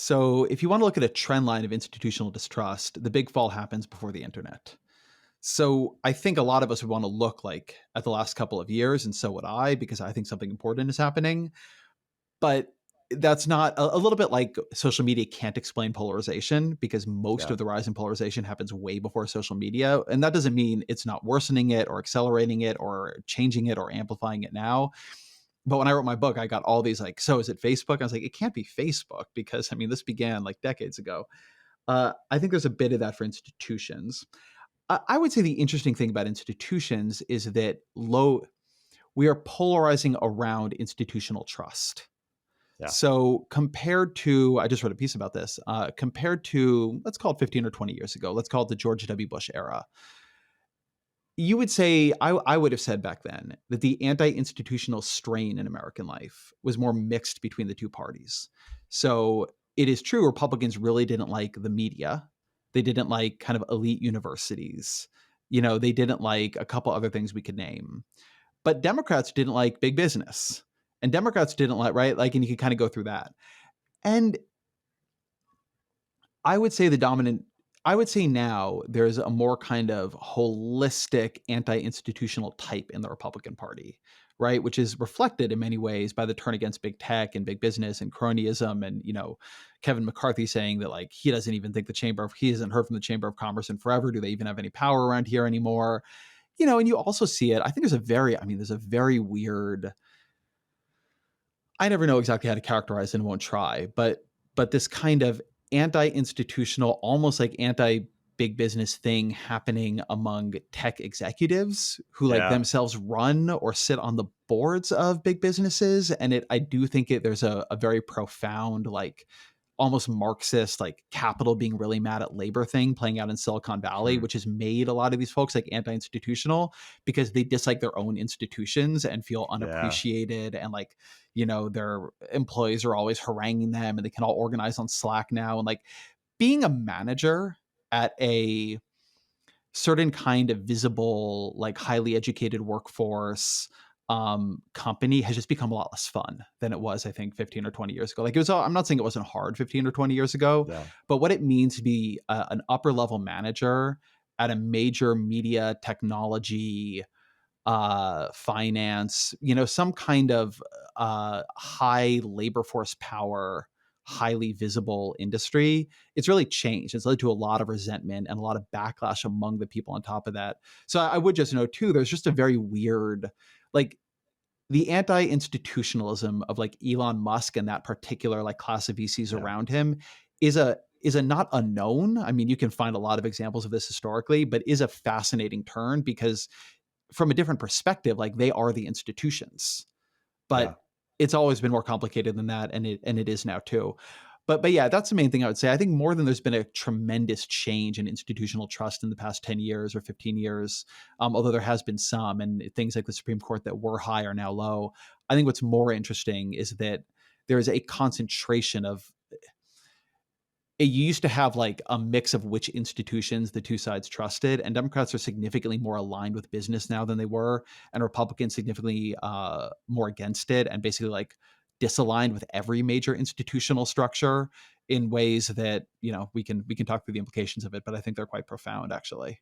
So, if you want to look at a trend line of institutional distrust, the big fall happens before the internet. So, I think a lot of us would want to look like at the last couple of years, and so would I, because I think something important is happening. But that's not a little bit like social media can't explain polarization because most Yeah. of the rise in polarization happens way before social media. And that doesn't mean it's not worsening it or accelerating it or changing it or amplifying it now. But when I wrote my book, I got all these like, so is it Facebook? I was like, it can't be Facebook because I mean, this began like decades ago. I think there's a bit of that for institutions. I would say the interesting thing about institutions is that we are polarizing around institutional trust. Yeah. So compared to, I just wrote a piece about this, compared to, let's call it 15 or 20 years ago, let's call it the George W. Bush era. You would say, I would have said back then that the anti institutional strain in American life was more mixed between the two parties. So it is true, Republicans really didn't like the media. They didn't like kind of elite universities. They didn't like a couple other things we could name. But Democrats didn't like big business. And Democrats didn't like, right? Like, and you could kind of go through that. And I would say the dominant I would say now there's a more kind of holistic anti-institutional type in the Republican Party, right? Which is reflected in many ways by the turn against big tech and big business and cronyism and, Kevin McCarthy saying that like he doesn't even think he hasn't heard from the Chamber of Commerce in forever. Do they even have any power around here anymore? And you also see it. I think there's a very weird I never know exactly how to characterize it and won't try, but this kind of anti-institutional, almost like anti-big business thing happening among tech executives who like Yeah. themselves run or sit on the boards of big businesses. And I do think there's a very profound, like almost Marxist, like capital being really mad at labor thing playing out in Silicon Valley, Hmm. which has made a lot of these folks like anti-institutional because they dislike their own institutions and feel Yeah. unappreciated and like, their employees are always haranguing them and they can all organize on Slack now. And like being a manager at a certain kind of visible, like highly educated workforce company has just become a lot less fun than it was, I think, 15 or 20 years ago. Like I'm not saying it wasn't hard 15 or 20 years ago, Yeah. but what it means to be an upper level manager at a major media technology finance, some kind of high labor force power, highly visible industry, it's really changed. It's led to a lot of resentment and a lot of backlash among the people on top of that. So I would just note too, there's just a very weird, like the anti-institutionalism of like Elon Musk and that particular like class of VCs Yeah. around him is a not unknown. I mean, you can find a lot of examples of this historically, but is a fascinating turn because from a different perspective, like they are the institutions, Yeah. but it's always been more complicated than that, and it is now too. But yeah, that's the main thing I would say. I think more than there's been a tremendous change in institutional trust in the past 10 years or 15 years, although there has been some, and things like the Supreme Court that were high are now low. I think what's more interesting is that there is a concentration of it used to have like a mix of which institutions the two sides trusted, and Democrats are significantly more aligned with business now than they were, and Republicans significantly more against it, and basically like disaligned with every major institutional structure in ways that we can talk through the implications of it, but I think they're quite profound actually.